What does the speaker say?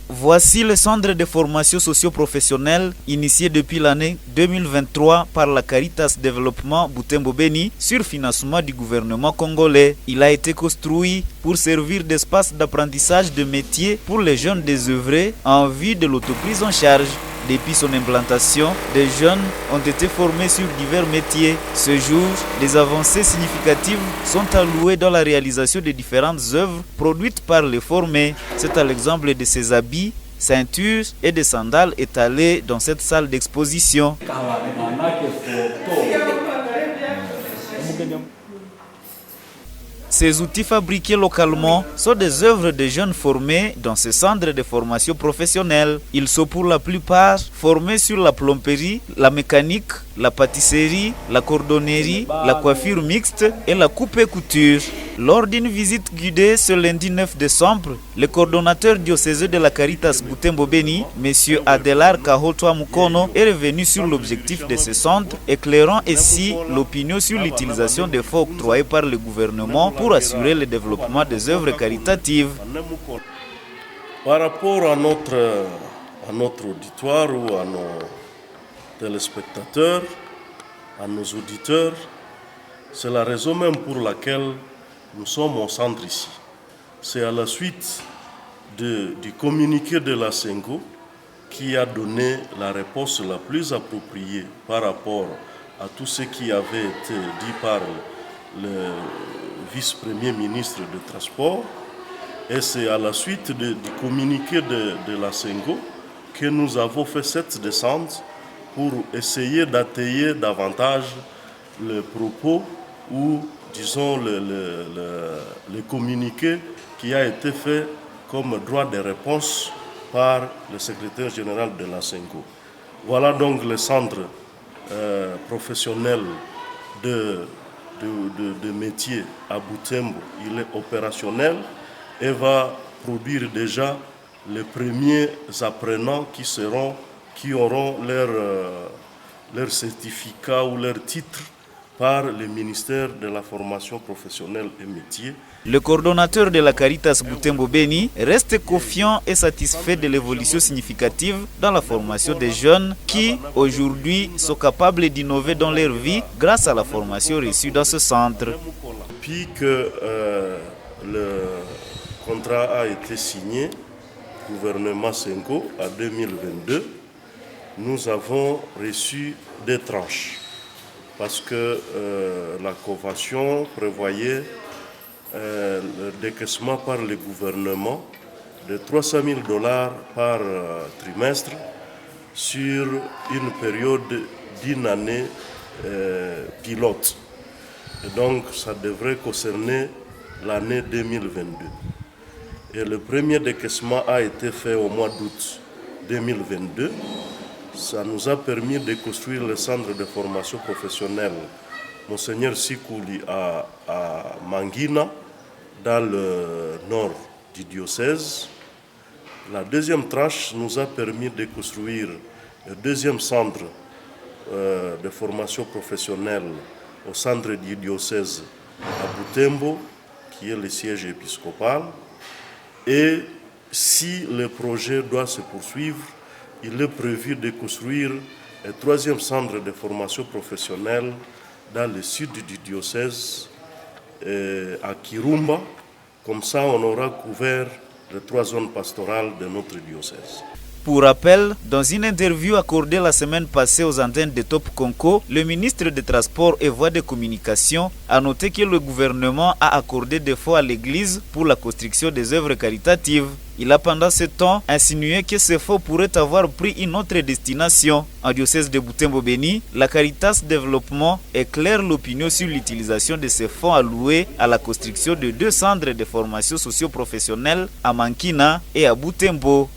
Voici le centre de formation socio-professionnelle initié depuis l'année 2023 par la Caritas Développement Butembo Beni sur financement du gouvernement congolais. Il a été construit pour servir d'espace d'apprentissage de métiers pour les jeunes désœuvrés en vue de l'autoprise en charge. Depuis son implantation, des jeunes ont été formés sur divers métiers. Ce jour, des avancées significatives sont allouées dans la réalisation de différentes œuvres produites par les formés. C'est à l'exemple de ces habits, ceintures et des sandales étalés dans cette salle d'exposition. Ces outils fabriqués localement sont des œuvres de jeunes formés dans ce centre de formation professionnelle. Ils sont pour la plupart formés sur la plomberie, la mécanique, la pâtisserie, la cordonnerie, la coiffure mixte et la coupe et couture. Lors d'une visite guidée ce lundi 9 décembre, le coordonnateur diocésain de la Caritas Butembo Beni, M. Adelar Kahotwa Mukono, est revenu sur l'objectif de ce centre, éclairant ainsi l'opinion sur l'utilisation des fonds octroyés par le gouvernement pour assurer le développement des œuvres caritatives. Par rapport à notre auditoire ou à nos téléspectateurs, à nos auditeurs, c'est la raison même pour laquelle nous sommes au centre ici. C'est à la suite du communiqué de la Sengo qui a donné la réponse la plus appropriée par rapport à tout ce qui avait été dit par le vice-premier ministre du Transport. Et c'est à la suite du communiqué de la Sengo que nous avons fait cette descente pour essayer d'étayer davantage le propos ou, disons, le communiqué qui a été fait comme droit de réponse par le secrétaire général de la Sengo. Voilà donc le centre professionnel de métier à Butembo. Il est opérationnel et va produire déjà les premiers apprenants qui auront leur certificat ou leur titre par le ministère de la formation professionnelle et métiers. Le coordonnateur de la Caritas Butembo Beni reste confiant et satisfait de l'évolution significative dans la formation des jeunes qui, aujourd'hui, sont capables d'innover dans leur vie grâce à la formation reçue dans ce centre. Depuis que le contrat a été signé, gouvernement Sengo, en 2022, nous avons reçu des tranches parce que la convention prévoyait le décaissement par le gouvernement de $300 000 par trimestre sur une période d'une année pilote. Et donc, ça devrait concerner l'année 2022. Et le premier décaissement a été fait au mois d'août 2022. Ça nous a permis de construire le centre de formation professionnelle Monseigneur Sikouli à Mangina, dans le nord du diocèse. La deuxième tranche nous a permis de construire le deuxième centre de formation professionnelle au centre du diocèse à Butembo, qui est le siège épiscopal. Et si le projet doit se poursuivre, il est prévu de construire un troisième centre de formation professionnelle dans le sud du diocèse, à Kirumba. Comme ça, on aura couvert les 3 zones pastorales de notre diocèse. Pour rappel, dans une interview accordée la semaine passée aux antennes de Top Conco, le ministre des Transports et Voies de Communication a noté que le gouvernement a accordé des fonds à l'Église pour la construction des œuvres caritatives. Il a pendant ce temps insinué que ces fonds pourraient avoir pris une autre destination. En diocèse de Butembo Beni, la Caritas Développement éclaire l'opinion sur l'utilisation de ces fonds alloués à la construction de 2 centres de formation socio-professionnelle à Mankina et à Butembo.